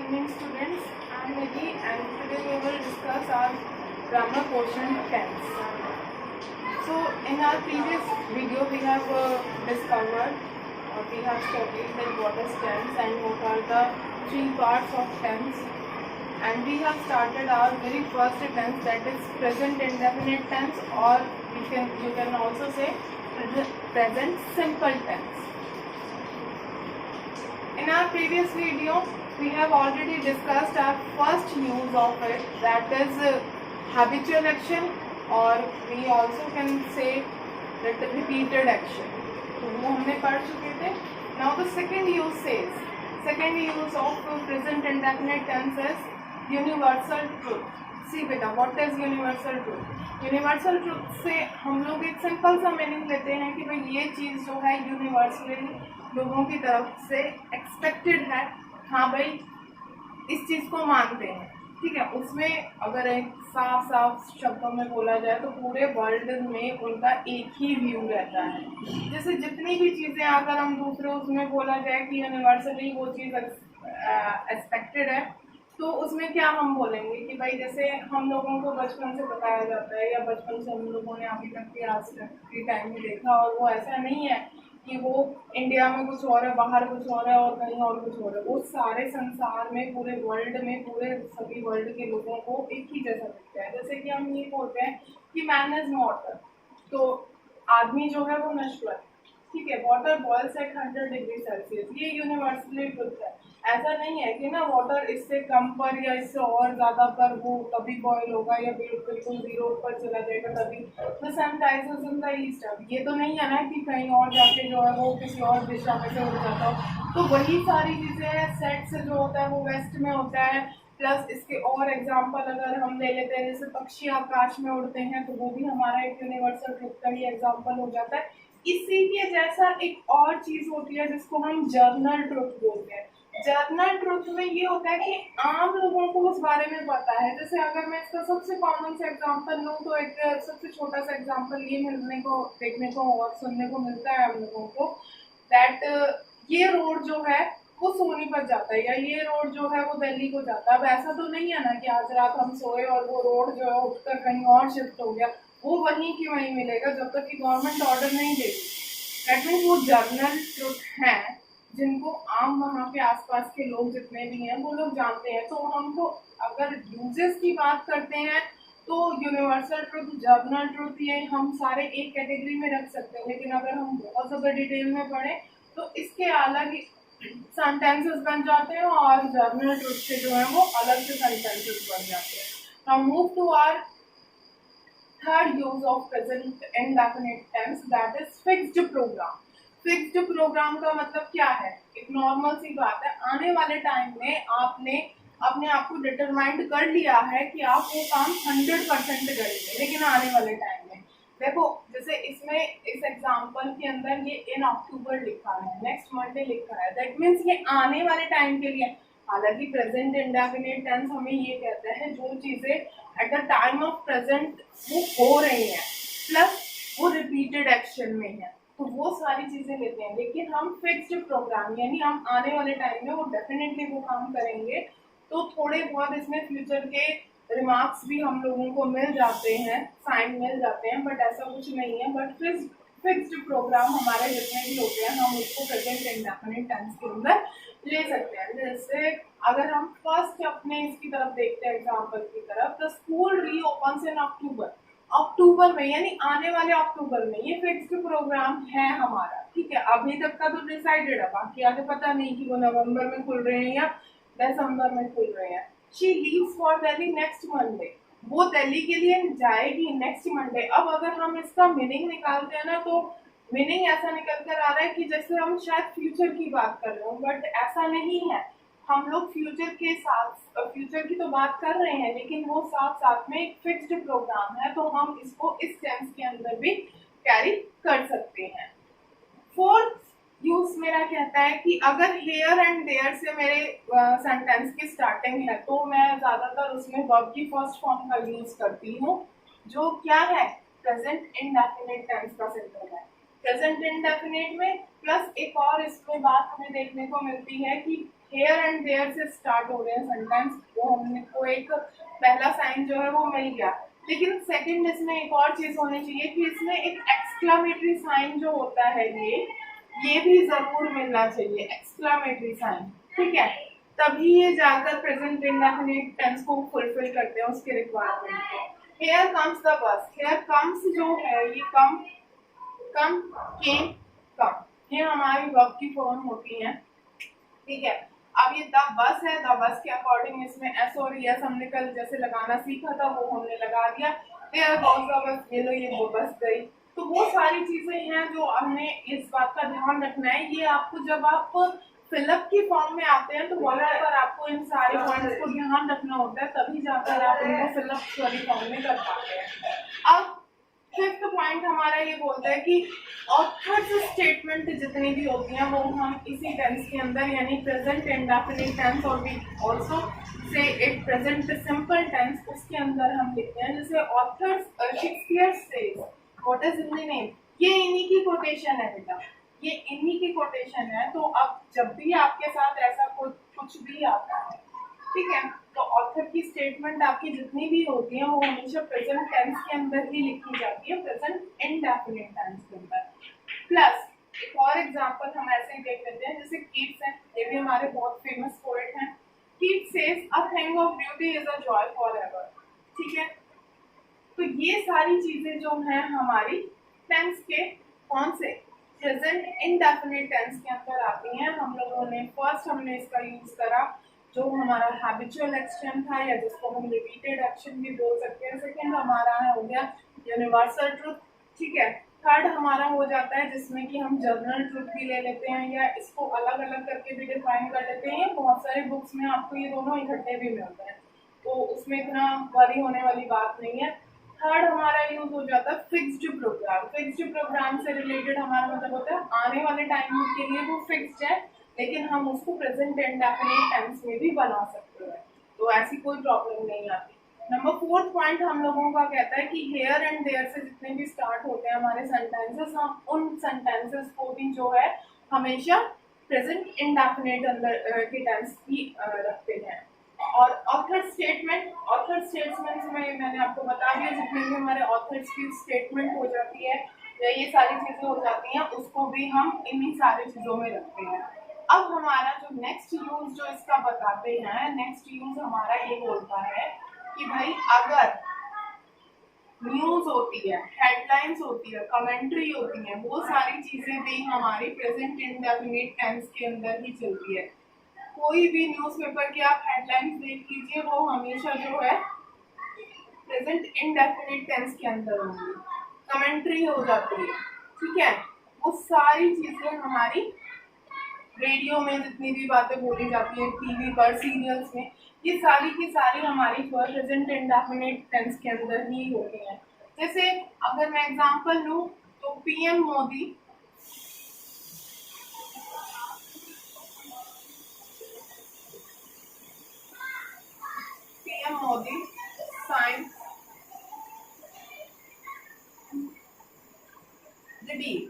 evening students. I am Nidhi and today we will discuss our grammar portion tense. So in our previous video we have discovered or we have studied that what is tense and what are the three parts of tense, and we have started our very first tense, that is present indefinite tense, or you can also say present simple tense. In our previous video, we have already discussed our first use of it, that is habitual action, or we also can say that repeated action. तो वो हमने पढ़ चुके थे. Now the second use of present indefinite tense is universal truth. See बेटा, what is universal truth? Universal truth से हम लोग एक सिंपल सा मीनिंग लेते हैं कि भाई ये चीज़ जो है यूनिवर्सली लोगों की तरफ से एक्सपेक्टेड है. हाँ भाई, इस चीज़ को मानते हैं, ठीक है. उसमें अगर एक साफ शब्दों में बोला जाए तो पूरे वर्ल्ड में उनका एक ही व्यू रहता है. जैसे जितनी भी चीज़ें अगर हम दूसरे उसमें बोला जाए कि यूनिवर्सली वो चीज़ एक्सपेक्टेड है, तो उसमें क्या हम बोलेंगे कि भाई जैसे हम लोगों को बचपन से बताया जाता है या बचपन से हम लोगों ने अभी तक के आज तक के टाइम में देखा, और वो ऐसा नहीं है कि वो इंडिया में कुछ और है, बाहर कुछ और है और कहीं और कुछ और है. वो सारे संसार में, पूरे वर्ल्ड में, पूरे सभी वर्ल्ड के लोगों को एक ही जैसा दिखता है. जैसे कि हम ये बोलते हैं कि मैन इज मॉर्टल, तो आदमी जो है वो नश्वर, ठीक है. Water boils at 100 degree Celsius, ये यूनिवर्सली ट्रुथ है. ऐसा नहीं है कि ना वाटर इससे कम पर या इससे और ज़्यादा पर वो कभी बॉयल होगा या बिल्कुल जीरो पर चला जाएगा तभी. The sun rises in the east, अब ये तो नहीं है ना कि कहीं और जाके जो है वो किसी और दिशा में से उड़ जाता हो. तो वही सारी चीज़ें हैं. सेट से जो होता है वो वेस्ट में होता है. प्लस इसके और एग्जाम्पल अगर हम ले लेते हैं, जैसे पक्षी आकाश में उड़ते हैं, तो वो भी हमारा एक यूनिवर्सल ट्रुथ का ही एग्जाम्पल हो जाता है. इसी के जैसा एक और चीज़ होती है जिसको हम जर्नल ट्रुथ बोलते हैं. जर्नल ट्रुथ में ये होता है कि आम लोगों को उस बारे में पता है. जैसे अगर मैं इसका सबसे कॉमन सा एग्जांपल लूँ तो एक सबसे छोटा सा एग्जांपल ये मिलने को, देखने को और सुनने को मिलता है हम लोगों को, दैट ये रोड जो है वो सोनीपत जाता है या ये रोड जो है वो दिल्ली को जाता है. अब ऐसा तो नहीं है ना कि आज रात हम सोए और वो रोड जो है उठकर कहीं और शिफ्ट हो गया. वो वहीं की वहीं मिलेगा जब तक कि गवर्नमेंट ऑर्डर नहीं देगी. दैट मीन्स वो जर्नल ट्रुथ है जिनको आम वहाँ के आसपास के लोग जितने भी हैं वो लोग जानते हैं. तो हमको अगर यूजेस की बात करते हैं तो यूनिवर्सल ट्रुथ, जर्नल ट्रुथ, ये हम सारे एक कैटेगरी में रख सकते हैं. लेकिन अगर हम बहुत ज़्यादा डिटेल में पढ़ें तो इसके अलग सेंटेंसेस बन जाते हैं और जर्नल ट्रुथ से जो है वो अलग से सेंटेंसेस बन जाते हैं. Now move to our third use of present indefinite tense, that is fixed programme. Fixed programme का मतलब क्या है? एक नॉर्मल सी बात है, आने वाले टाइम में आपने अपने आप को डिटरमाइंड कर लिया है कि आप वो काम 100% करेंगे. लेकिन आने वाले टाइम में देखो, जैसे इसमें इस एग्जांपल के अंदर ये इन अक्टूबर लिखा है, नेक्स्ट मंडे लिखा है. दैट मीन्स ये आने वाले टाइम के लिए. हालांकि प्रेजेंट इंडेफिनिट टेंस हमें ये कहता है जो चीजें at the time of present वो हो रही हैं प्लस वो रिपीटेड एक्शन में है, तो वो सारी चीजें लेते हैं. लेकिन हम फिक्स्ड प्रोग्राम यानी हम आने वाले टाइम में वो डेफिनेटली वो काम करेंगे. तो थोड़े बहुत इसमें फ्यूचर के रिमार्क्स भी हम लोगों को मिल जाते हैं, साइन मिल जाते हैं, बट ऐसा कुछ नहीं है. बट फिक्स्ड प्रोग्राम हमारे जितने भी होते हैं हम उसको प्रेजेंट इंडेफिनिट टेंस के अंदर ले सकते हैं. जैसे अगर हम फर्स्ट अपने इसकी तरफ देखते हैं, एग्जाम्पल की तरफ, द स्कूल रीओपन्स इन अक्टूबर में, यानी आने वाले अक्टूबर में. ये फिक्स्ड प्रोग्राम है हमारा, ठीक है. अभी तक का तो डिसाइडेड है, बाकी आगे पता नहीं कि वो नवंबर में खुल रहे हैं या दिसंबर में खुल रहे हैं. She leaves for Delhi next Monday, वो दिल्ली के लिए जाएगी नेक्स्ट मंडे. अब अगर हम इसका मीनिंग निकालते हैं ना, तो मीनिंग ऐसा निकल कर आ रहा है कि जैसे हम शायद फ्यूचर की बात कर रहे हो, बट ऐसा नहीं है. हम लोग फ्यूचर के साथ फ्यूचर की तो बात कर रहे हैं, लेकिन वो साथ साथ में एक फिक्स्ड प्रोग्राम है, तो हम इसको इस टेंस के अंदर भी कैरी कर सकते हैं. फोर्थ यूज मेरा कहता है कि अगर हेयर एंड देयर से मेरे सेंटेंस की स्टार्टिंग है तो मैं ज्यादातर उसमें वर्ब की फर्स्ट फॉर्म का यूज करती हूँ, जो क्या है, प्रेजेंट इंडेफिनिट टेंस का सिंबल है. प्रेजेंट इंडेफिनिट में प्लस एक और इसमें बात हमें देखने को मिलती है कि हेयर एंड देयर से स्टार्ट हो रहे हैं सेंटेंस, वो हमने को एक पहला साइन जो है वो मिल गया। लेकिन सेकंड इसमें एक और चीज होनी चाहिए कि इसमें एक एक्सक्लामेटरी साइन जो होता है ये भी जरूर मिलना चाहिए, एक्सक्लामेटरी साइन, ठीक है, तभी ये जाकर प्रेजेंट इंडेफिनिट टेंस को फुलफिल करते हैं उसके रिक्वायरमेंट को। Here comes the bus, here comes जो है ये कम कम केम कम, ये हमारी वर्ब की फॉर्म होती है, ठीक है। अब ये द बस है, द बस के अकॉर्डिंग इसमें एस और यस हमने कल जैसे लगाना सीखा था वो हमने लगा दिया। देयर गोज द बस, ये लो ये वो बस गई। तो वो सारी चीजें हैं जो हमने इस बात का ध्यान रखना है। ये आपको जब आप फिलअप की फॉर्म में आते हैं तो वहां पर आपको इन सारे पॉइंट्स को ध्यान रखना होता है, तभी जाकर आप इनको फिलअप वाली फॉर्म में कर पाते हैं। अब फिफ्थ पॉइंट हमारा ये बोलता है कि ऑथर्स स्टेटमेंट जितनी भी होती हैं वो हम इसी टेंस के अंदर यानी प्रेजेंट इंडेफिनिट टेंस और we also say it present simple tense उसके अंदर हम लिखते हैं। जैसे authors Shakespeare says what is Hindi name, ये इन्हीं की कोटेशन है बेटा, ये इन्हीं की कोटेशन है। तो अब जब भी आपके साथ ऐसा कुछ भी आता है, ठीक है, तो ऑथर की स्टेटमेंट आपकी जितनी भी होती है वो हमेशा प्रेजेंट टेंस के अंदर ही लिखी जाती है, प्रेजेंट इंडेफिनिट टेंस के अंदर। प्लस एक और एग्जांपल हम ऐसे ही देख लेते हैं, जैसे कीट्स है, ये भी हमारे बहुत फेमस पोएट हैं। Keats says a thing of beauty is a joy forever, ठीक है। तो ये सारी चीजें जो हैं हमारी टेंस के कौन से प्रेजेंट इंडेफिनिट टेंस के अंदर आती हैं। हम लोगों ने फर्स्ट हमने इसका यूज करा जो हमारा हैबिचुअल एक्शन था या जिसको हम रिपीटेड एक्शन भी बोल सकते हैं। सेकंड हमारा हो गया यूनिवर्सल ट्रुथ, ठीक है। थर्ड हमारा हो जाता है जिसमें कि हम जनरल ट्रुथ भी ले लेते हैं या इसको अलग अलग करके भी डिफाइन कर लेते हैं। बहुत सारे बुक्स में आपको ये दोनों इकट्ठे भी मिलते हैं, तो उसमें इतना वरी होने वाली बात नहीं है। थर्ड हमारा यूज हो जाता है फिक्स्ड प्रोग्राम। फिक्स्ड प्रोग्राम से रिलेटेड हमारा मतलब होता है आने वाले टाइम के लिए वो फिक्स्ड है, लेकिन हम उसको प्रेजेंट इंडेफिनिट टेंस में भी बना सकते हैं, तो ऐसी कोई प्रॉब्लम नहीं आती। नंबर फोर्थ पॉइंट हम लोगों का कहता है कि हेयर एंड देयर से जितने भी स्टार्ट होते हैं हमारे सेंटेंसेस, हम उन सेंटेंसेस को भी जो है हमेशा प्रेजेंट इंडेफिनिट अंदर के टेंस ही रखते हैं। और ऑथर स्टेटमेंट, ऑथर स्टेटमेंट में मैंने आपको बता दिया जितने भी हमारे ऑथर्स की स्टेटमेंट हो जाती है या ये सारी चीजें हो जाती हैं उसको भी हम इन्हीं सारी चीजों में रखते हैं। अब हमारा जो नेक्स्ट यूज जो इसका बताते हैं, नेक्स्ट यूज हमारा ये बोलता है कि भाई अगर न्यूज होती है, हेडलाइंस होती है, कमेंट्री होती है, वो सारी चीजें भी हमारी प्रेजेंट इंडेफिनिट टेंस के अंदर ही चलती है। कोई भी न्यूज़पेपर की आप हेडलाइंस देख लीजिए वो हमेशा जो है प्रेजेंट इंडेफिनिट टेंस के अंदर होंगी, कमेंट्री हो जाती है, ठीक है। वो सारी चीजें हमारी रेडियो में जितनी भी बातें बोली जाती है, टीवी पर, सीरियल्स में, ये सारी की सारी हमारी प्रेजेंट इंडेफिनिट टेंस के अंदर ही होती हैं। जैसे अगर मैं एग्जांपल लूं तो PM Modi sign the deal,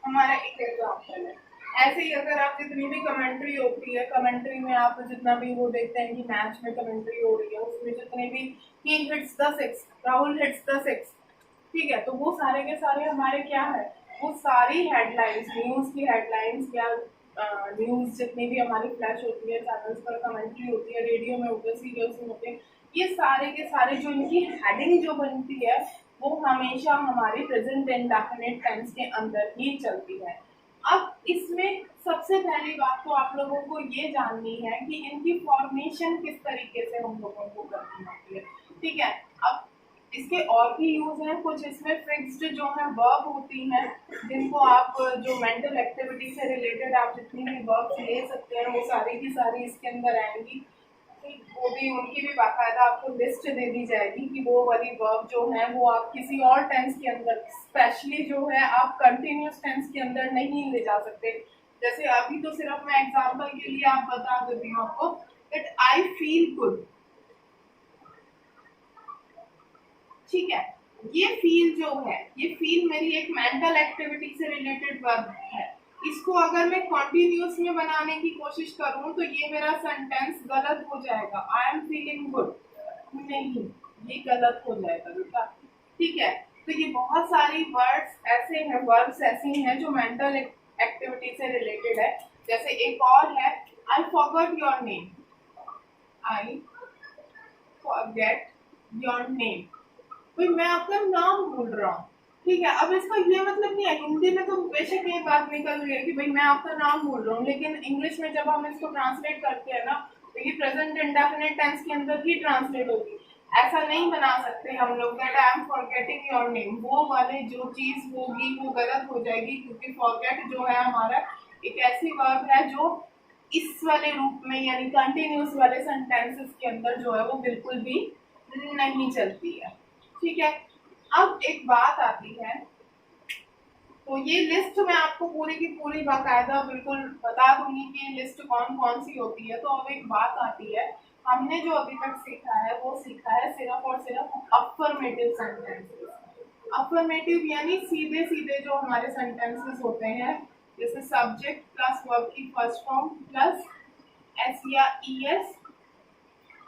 हमारा एक एग्जाम्पल है। ऐसे ही अगर आप जितनी भी कमेंट्री होती है, कमेंट्री में आप जितना भी वो देखते हैं कि मैच में कमेंट्री हो रही है उसमें जितने भी he hits the six, Rahul hits the six, ठीक है, तो वो सारे के सारे हमारे क्या है, वो सारी हेडलाइंस, न्यूज की हेडलाइंस या न्यूज जितनी भी हमारी फ्लैश होती है, चैनल्स पर कमेंट्री होती है, रेडियो में होते हैं, सीरियल्स में होते हैं, ये सारे के सारे जो इनकी हेडिंग जो बनती है वो हमेशा हमारी प्रेजेंट इंडेफिनिट टेंस के अंदर ही चलती है। अब इसमें सबसे पहली बात तो आप लोगों को ये जाननी है कि इनकी फॉर्मेशन किस तरीके से हम लोगों को करनी होती है, ठीक है। अब इसके और भी यूज हैं कुछ, इसमें फिक्स्ड जो है वर्ब होती हैं जिनको आप जो मेंटल एक्टिविटी से रिलेटेड आप जितनी भी वर्ब ले सकते हैं वो सारी की सारी इसके अंदर आएंगी, वो भी उनकी भी बाकायदा आपको लिस्ट दे दी जाएगी कि वो वाली वर्ब जो है वो आप किसी और टेंस के अंदर, स्पेशली जो है आप कंटिन्यूस टेंस के अंदर नहीं ले जा सकते। जैसे अभी तो सिर्फ मैं एग्जांपल के लिए आप बता देती हूँ आपको दैट आई फील गुड, ठीक है। ये फील जो है, ये फील मेरी एक मेंटल एक्टिविटी से रिलेटेड वर्ब है, इसको अगर मैं कॉन्टिन्यूस में बनाने की कोशिश करूं तो ये मेरा सेंटेंस गलत हो जाएगा। आई एम फीलिंग गुड, नहीं, ये गलत हो जाएगा बेटा। ठीक है, तो ये बहुत सारी वर्ड्स ऐसे हैं, वर्ब्स ऐसी हैं जो मेंटल एक्टिविटी से रिलेटेड है। जैसे एक और है, I forgot your name, I forget your name, भाई मैं आपका नाम भूल रहा हूँ। ठीक है, अब इसका ये मतलब नहीं है, हिंदी में तो बेशक ये बात निकल रही है कि भाई मैं आपका नाम भूल रहा हूँ, लेकिन इंग्लिश में जब हम इसको ट्रांसलेट करते हैं ना, तो ये प्रेजेंट इंडेफिनिट टेंस के अंदर ही ट्रांसलेट होगी। ऐसा नहीं बना सकते हम लोग that I am forgetting your name, वो वाले जो चीज होगी वो गलत हो जाएगी, क्योंकि फॉरगेट जो है हमारा एक ऐसी वर्ब है जो इस वाले रूप में यानी कंटिन्यूस वाले सेंटेंसेस के अंदर जो है वो बिल्कुल भी नहीं चलती है। ठीक है, अब एक बात आती है, तो ये लिस्ट मैं आपको पूरी की पूरी बाकायदा बिल्कुल बता दूंगी कि लिस्ट कौन कौन सी होती है। तो अब एक बात आती है, हमने जो अभी तक सीखा है वो सीखा है सिर्फ और सिर्फ अफर्मेटिव सेंटेंसेस। अफर्मेटिव यानी सीधे सीधे जो हमारे सेंटेंसेस होते हैं, जैसे सब्जेक्ट प्लस वर्ब की फर्स्ट फॉर्म प्लस एस या ई एस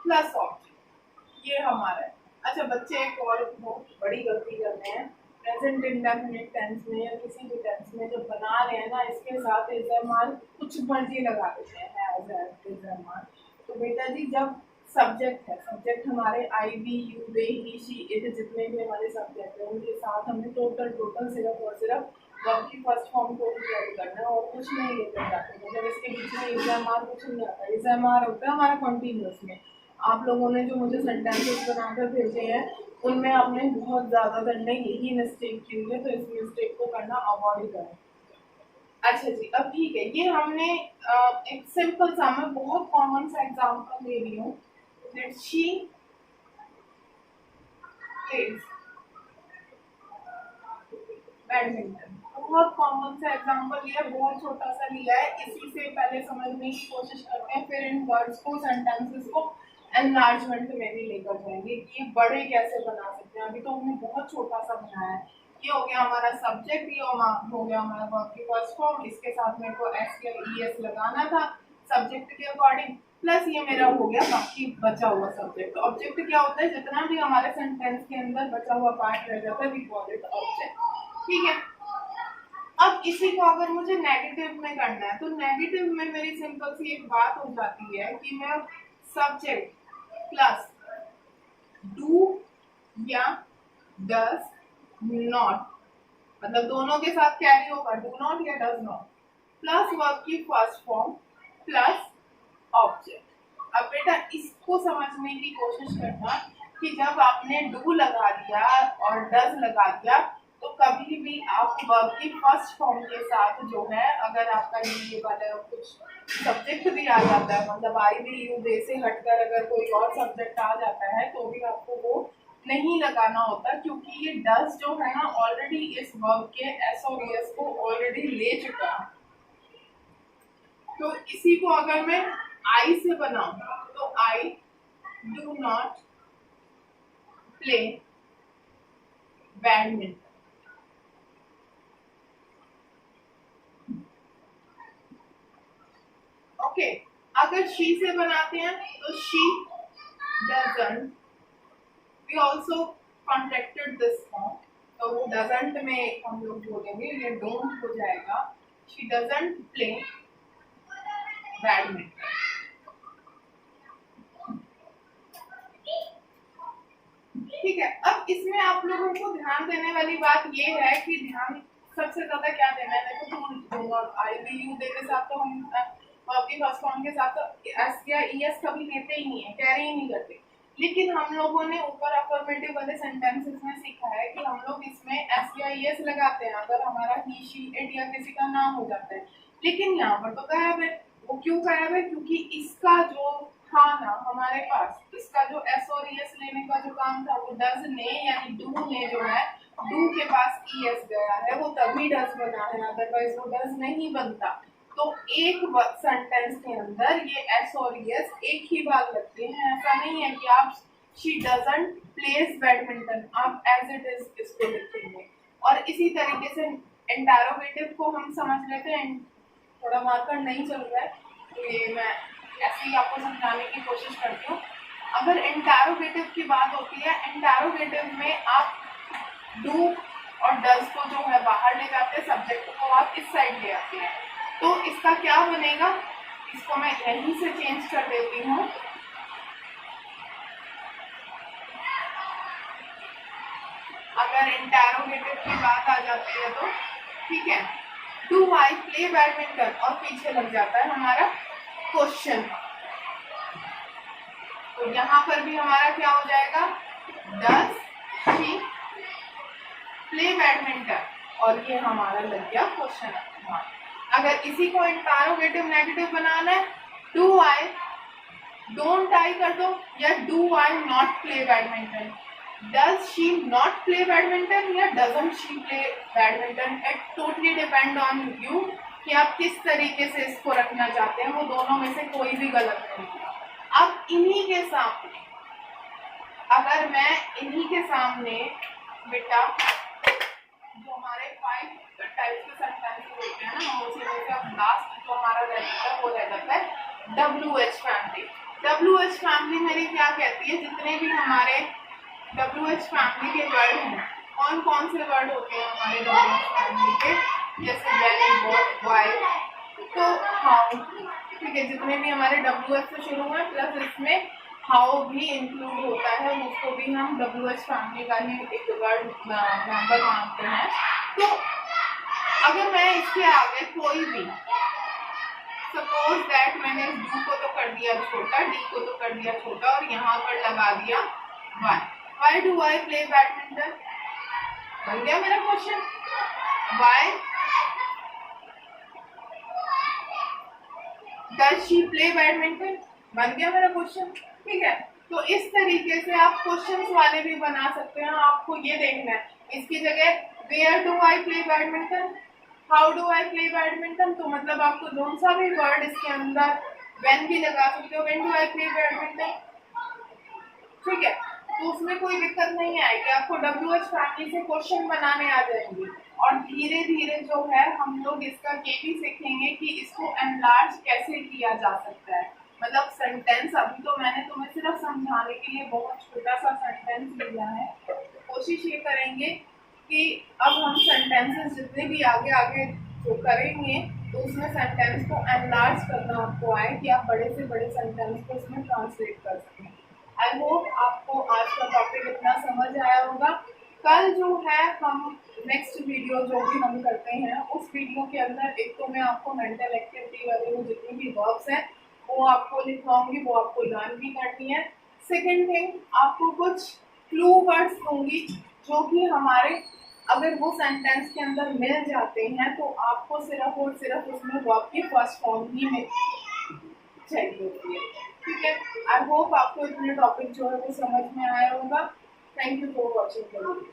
प्लस ऑब्जेक्ट, ये हमारा है। अच्छा, बच्चे एक और बहुत बड़ी गलती कर रहे हैं, प्रेजेंट इंडेफिनिट टेंस में या किसी भी टेंस में जब बना रहे हैं ना, इसके साथ इस्तेमाल कुछ मर्जी लगा देते हैं इस्तेमाल। तो बेटा जी, जब सब्जेक्ट है, सब्जेक्ट हमारे I we you they he she it, जितने भी हमारे सब्जेक्ट हैं उनके साथ हमें टोटल सिर्फ और सिर्फ वर्ब की फर्स्ट फॉर्म को ही कैरी करना है और कुछ नहीं लेकर जाते। मतलब इसके बीच में इज़ामार कुछ नहीं आता। इज़ामार होता है हमारा कॉन्टिन्यूस में। आप लोगों ने जो मुझे सेंटेंसेस बनाकर भेजे हैं उनमें आपने बहुत ज़्यादातर ने यही मिस्टेक की हुई है, तो इस मिस्टेक को करना अवॉइड करें। अच्छा जी, अब ठीक है, ये हमने एक सिंपल सा, मैं बहुत कॉमन सा एग्जांपल ले रही हूँ, दैट शी प्लेज बैडमिंटन। बहुत कॉमन सा एग्जांपल लिया, बहुत छोटा सा लिया है, इसी से पहले समझने की कोशिश करते हैं, फिर इन वर्ड्स को, सेंटेंसेस को एनलार्जमेंट में भी लेकर जाएंगे कि ये बड़े कैसे बना सकते हैं। अभी तो हमने बहुत छोटा सा बनाया है। ये हो गया हमारा सब्जेक्ट, ये हो गया हमारा वर्ब की फर्स्ट फॉर्म, इसके साथ मेरे को एस या ई एस लगाना था सब्जेक्ट के अकॉर्डिंग, प्लस ये मेरा हो गया बाकी बचा हुआ सब्जेक्ट। ऑब्जेक्ट क्या होता है, जितना भी हमारे सेंटेंस के अंदर बचा हुआ पार्ट रह जाता है वी कॉल इट ऑब्जेक्ट। ठीक है, अब इसी को अगर मुझे नेगेटिव में करना है, तो नेगेटिव में मेरी सिंपल सी एक बात हो जाती है कि मैं सब्जेक्ट प्लस डू या डज नॉट, मतलब दोनों के साथ कैरी होगा, डू नॉट या डज नॉट, प्लस वर्ब की फर्स्ट फॉर्म प्लस ऑब्जेक्ट। अब बेटा इसको समझने की कोशिश करना कि जब आपने डू लगा दिया और डज लगा दिया, तो कभी भी आप वर्ब की फर्स्ट फॉर्म के साथ जो है, अगर आपका ये वाला कुछ सब्जेक्ट भी आ जाता है, मतलब आई बी यू दे से हटकर अगर कोई और सब्जेक्ट आ जाता है, तो भी आपको वो नहीं लगाना होता, क्योंकि ये डज जो है ना ऑलरेडी इस वर्ब के एस और एस को ऑलरेडी ले चुका है। तो इसी को अगर मैं आई से बनाऊं, तो I do not play badminton. Okay, अगर शी से बनाते हैं तो she doesn't, we also contracted this form, तो वो डजंट में हम लोग बोलेंगे, ये डोंट हो जाएगा, शी डजंट प्ले बैडमिंटन। ठीक है, अब इसमें आप लोगों को ध्यान देने वाली बात ये है कि ध्यान सबसे ज्यादा क्या देना है, देखो आई बी यू दे के साथ तो हम आपकी फर्स्ट फॉर्म के साथ तो एस या ई एस कभी लेते ही नहीं है, कैरी ही नहीं करते। लेकिन हम लोगों ने ऊपर अफर्मेटिव वाले सेंटेंसेस में सीखा है कि हम लोग इसमें एस या ई एस लगाते हैं अगर हमारा ही शी इट या किसी का नाम हो जाता है। लेकिन यहाँ पर तो गायब है। वो क्यों गायब है, क्योंकि इसका जो था ना हमारे पास, इसका जो एस और ई एस लेने का जो काम था, वो डज ने यानी डू ने जो है, डू के पास ई एस गया है, वो तभी डज बना है, अदरवाइज वो डज नहीं बनता। तो एक सेंटेंस के अंदर ये एस और एस एक ही बार लगते हैं। ऐसा नहीं है कि आप शी डजंट प्लेस बैडमिंटन, आप एज इट इज इसको लिखेंगे। और इसी तरीके से इंटेरोगेटिव को हम समझ लेते हैं। थोड़ा मार्कर नहीं चल रहा है तो ये मैं ऐसे ही आपको समझाने की कोशिश करती हूँ। अगर इंटेरोगेटिव की बात होती है, इंटेरोगेटिव में आप डू और डज को जो है बाहर ले जाते हैं, सब्जेक्ट को आप इस साइड ले आते हैं। तो इसका क्या बनेगा, इसको मैं यहीं से चेंज कर देती हूँ। अगर इंटेरोगेटिव की बात आ जाती है तो ठीक है, डू आई प्ले बैडमिंटन और पीछे लग जाता है हमारा क्वेश्चन। तो यहाँ पर भी हमारा क्या हो जाएगा, डज शी प्ले बैडमिंटन, और ये हमारा लग गया क्वेश्चन। अगर इसी को इंटेरोगेटिव नेगेटिव बनाना है, डू आई डोंट आई कर दो, या do I not play badminton, does she not play badminton या doesn't she play badminton. It totally depend on you कि आप किस तरीके से इसको रखना चाहते हैं, वो दोनों में से कोई भी गलत नहीं होगा। अब इन्हीं के सामने, अगर मैं इन्हीं के सामने बेटा जो हमारे 5 टाइप्स के सेंटेंस होते हैं ना, हम उसी में से अब लास्ट जो हमारा रह जाता है वो रह जाता है WH फैमिली। WH फैमिली मेरी क्या कहती है, जितने भी हमारे WH फैमिली के वर्ड हैं, कौन कौन से वर्ड होते हैं हमारे WH फैमिली के, जैसे वेरी, व्हाट, व्हाई, तो हाउ, ठीक है, जितने भी हमारे WH से शुरू हुए प्लस इसमें हाउ भी इंक्लूड होता है, उसको भी हम WH फैमिली का ही एक वर्ड मेंबर मानते हैं। तो अगर मैं इसके आगे कोई भी, सपोज दैट मैंने डू को तो कर दिया छोटा, डी को तो कर दिया छोटा और यहाँ पर लगा दिया why, why do I play badminton, बन गया मेरा question. Why does she play badminton, बन गया मेरा क्वेश्चन। ठीक है, तो इस तरीके से आप क्वेश्चंस वाले भी बना सकते हैं। आपको ये देखना है, इसकी जगह where do I play badminton, how do I play badminton, तो मतलब आपको कौन सा भी वर्ड इसके अंदर व्हेन भी लगा सकते हो, when do I play badminton, ठीक है। तो उसमें कोई दिक्कत नहीं आएगी, आपको WH फैमिली से क्वेश्चन बनाने आ जाएंगे। और धीरे धीरे जो है हम लोग इसका ये भी सीखेंगे कि इसको एनलार्ज कैसे किया जा सकता है। मतलब सेंटेंस, अभी तो मैंने तुम्हें सिर्फ समझाने के लिए बहुत छोटा सा सेंटेंस दिया है, कोशिश ये करेंगे कि अब हम सेंटेंसेस जितने भी आगे आगे जो करेंगे तो उसमें सेंटेंस को एनलार्ज करना आपको आए कि आप बड़े से बड़े सेंटेंस को इसमें ट्रांसलेट कर सकें। आई होप आपको आज का टॉपिक इतना समझ आया होगा। कल जो है हम नेक्स्ट वीडियो जो भी हम करते हैं उस वीडियो के अंदर एक तो मैं आपको मेंटल एक्टिविटी वाले वो जितनी भी वर्ब्स हैं वो आपको लिखवाऊंगी, वो आपको लर्न भी करनी है। सेकेंड थिंग, आपको कुछ क्लू वर्ड्स दूंगी जो कि हमारे अगर वो सेंटेंस के अंदर मिल जाते हैं तो आपको सिर्फ और सिर्फ उसमें वर्ब की फर्स्ट फॉर्म ही में चाहिए होती है। ठीक है, आई होप आपको इतने टॉपिक जो है वो समझ में आया होगा। Thank you for watching the video.